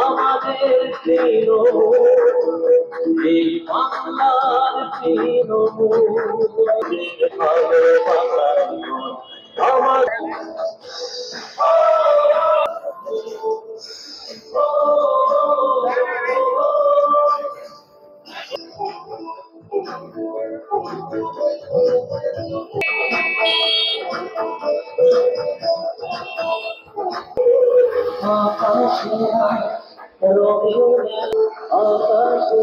আমাদের প্রিয় এই বাংলার প্রিয় ভালোবাসা আমার আকাশে রবি আকাশে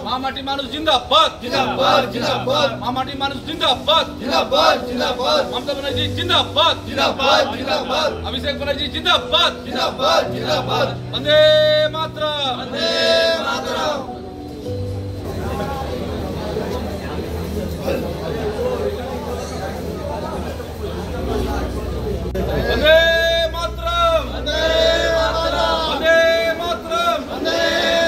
মামাটি মানুষ জিন্দাবাদ জিন্দাবাদ জিন্দাবাদ মামাটি মানুষ জিন্দাবাদ জিন্দাবাদ জিন্দাবাদ মমতা ব্যানার্জি জিন্দাবাদ জিন্দাবাদ জিন্দাবাদ অভিষেক ব্যানার্জি জিন্দাবাদ জিন্দাবাদ জিন্দাবাদ বন্দে মাতরম বন্দে মাতরম বন্দে মাতরম বন্দে মাতরম বন্দে মাতরম বন্দে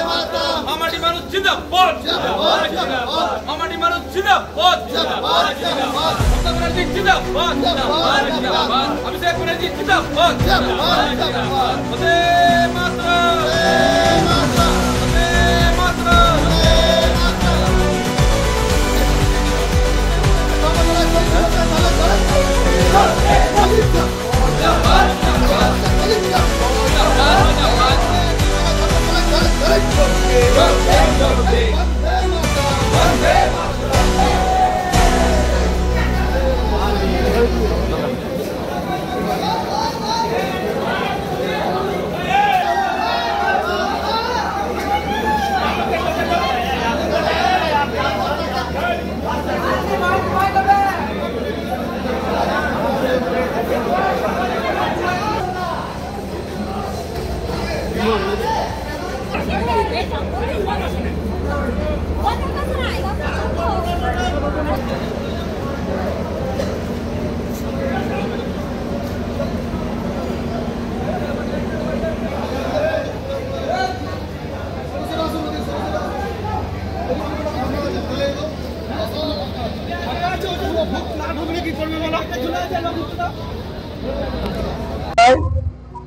মাতরম মামাটি মানুষ জিন্দাবাদ জিন্দাবাদ জিন্দাবাদ মামাটি মানুষ জিন্দাবাদ জিন্দাবাদ জিন্দাবাদ মমতা ব্যানার্জি জিন্দাবাদ জিন্দাবাদ জিন্দাবাদ অভিষেক ব্যানার্জি জিন্দাবাদ জিন্দাবাদ জিন্দাবাদ বন্দে মাতরম বন্দে মাতরম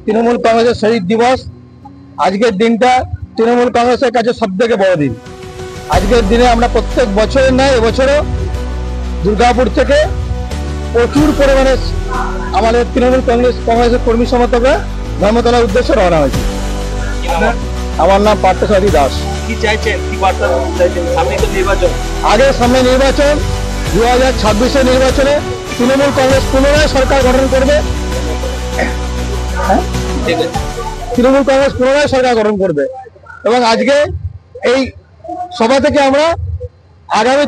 তৃণমূল কংগ্রেসের শহীদ দিবস। আজকের দিনটা তৃণমূল কংগ্রেসের কাছে সবথেকে বড় দিন। আজকের দিনে আমরা প্রত্যেক বছরের ন্যায় এবছরও দুর্গাপুর থেকে প্রচুর পরিমাণে আমাদের তৃণমূল কংগ্রেসের কর্মী সমর্থকরা ধর্মতলার উদ্দেশ্যে রওনা হয়েছে। আমার নাম পার্থসারথী দাস। কি চাইছেন, কি বার্তা চাইছেন? সামনে তো নির্বাচন, সামনে নির্বাচন, 2026-এর নির্বাচনে তৃণমূল কংগ্রেস পুনরায় সরকার গঠন করবে। তৃণমূল কংগ্রেস পুনরায় সরকার গঠন করবে এবং আজকে এই সভা থেকে আমরা আগামী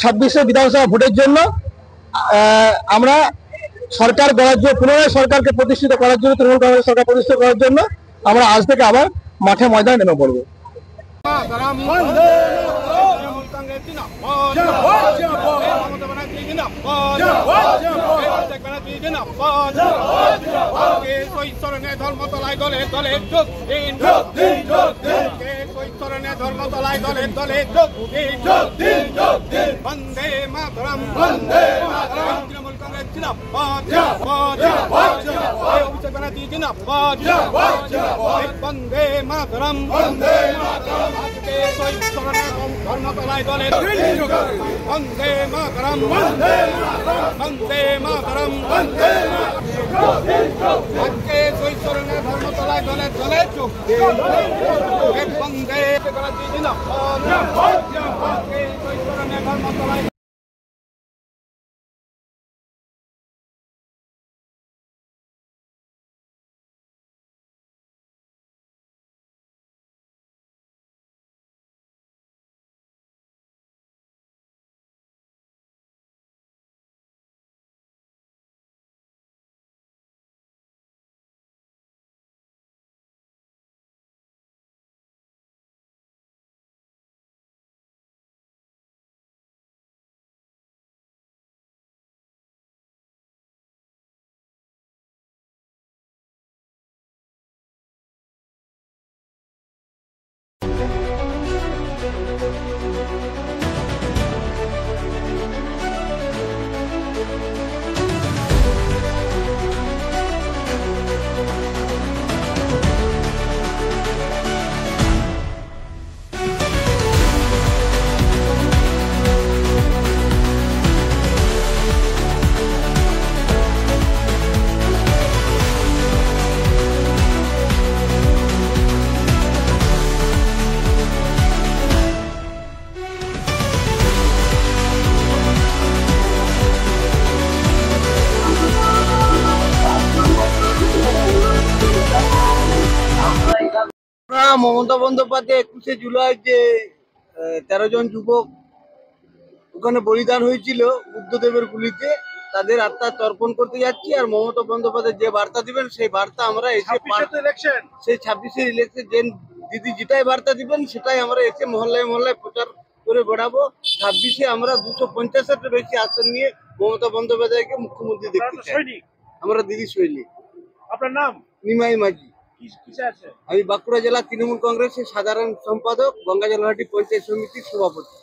26-এর বিধানসভা ভোটের জন্য আমরা সরকার গড়ার জন্য, পুনরায় সরকারকে প্রতিষ্ঠিত করার জন্য, তৃণমূল কংগ্রেস সরকার প্রতিষ্ঠিত করার জন্য আমরা আজ থেকে আবার মাঠে ময়দানে নেমে পড়বো। ধর্মতলায় দলে দলে যোগ দিন, ধর্মতলায় দলে দলে যোগ দিন, বন্দে মাতরম বন্দে মাতরম তৃণমূল কংগ্রেস জিন্দাবাদ অভিষেক ব্যানার্জি জিন্দাবাদ বন্দে মাতরম বন্দে মাতরম আজকে শহীদ স্মরণে ধর্মতলায় দলে বন্দে মাতরম বন্দে মাতরম বন্দে আজকে শহীদ স্মরণে ধর্মতলায় দলে দলে যোগ দিন, বন্দে ব্যানার্জি জিন্দাবাদ আজকে শহীদ স্মরণে ধর্মতলায় মমতা বন্দ্যোপাধ্যায় 21শে জুলাই যে 13 জন যুবক ওখানে বলিদান হয়েছিল বুদ্ধদেবের গুলিতে, তাদের আত্মা তর্পণ করতে যাচ্ছি। আর মমতা বন্দ্যোপাধ্যায় যে বার্তা দিবেন সেই বার্তা আমরা এসে সেই 26-এর ইলেকশন যে দিদি যেটাই বার্তা দিবেন সেটাই আমরা এসে মহল্লায় মহল্লায় প্রচার করে বেড়াবো। 26-এ আমরা 250-এর বেশি আসন নিয়ে মমতা বন্দ্যোপাধ্যায়কে মুখ্যমন্ত্রী দেখতে চাই। আমরা দিদি সৈনিক। আপনার নাম? নিমাই মাঝি। কিসে আছে? আমি বাঁকুড়া জেলা তৃণমূল কংগ্রেসের সাধারণ সম্পাদক, গঙ্গাজলহাটি পঞ্চায়েত সমিতির সভাপতি।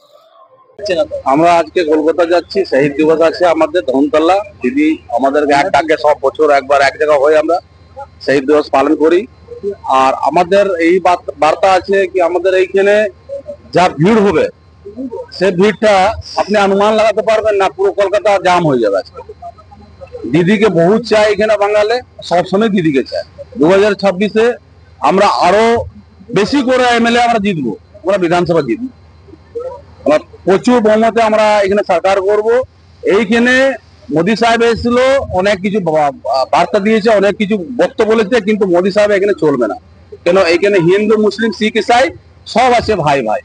আমরা আজকে কলকাতা যাচ্ছি, শহীদ দিবস আছে আমাদের ধনতলা। দিদি আমাদেরকে এক ডাকে সব বছর একবার এক জায়গা হয়ে আমরা শহীদ দিবস পালন করি। আর আমাদের এই বার্তা আছে কি আমাদের এইখানে যা ভিড় হবে সে ভিড়টা আপনি অনুমান লাগাতে পারবেন না, পুরো কলকাতা জাম হয়ে যাবে আজকে। দিদিকে বহুত চাই এখানে বাঙালে, সবসময় দিদিকে চাই। 2026-এ আমরা আরো বেশি করে এমএলএ আমরা জিতবো, আমরা বিধানসভা জিতবো, আমরা প্রচুর বহুমতে আমরা এখানে সরকার করব। এইখানে মোদী সাহেব এসেছিল, অনেক কিছু বার্তা দিয়েছে, অনেক কিছু বক্তব্য বলেছে, কিন্তু মোদী সাহেব এখানে চলবে না। কেন এখানে হিন্দু মুসলিম শিখ ইসাই সব আছে ভাই ভাই।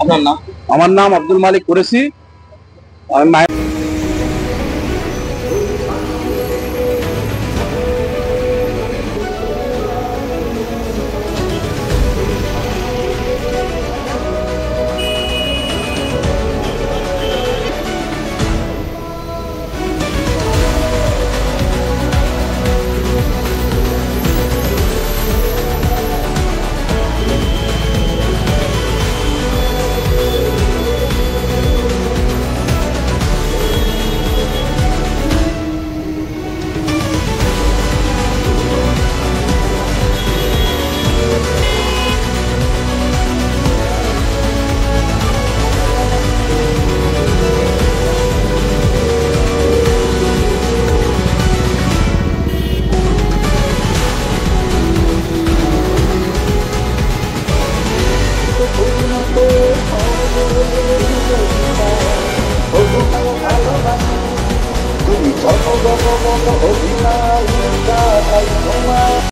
আপনার নাম? আমার নাম আব্দুল মালিক কুরেশি। আমি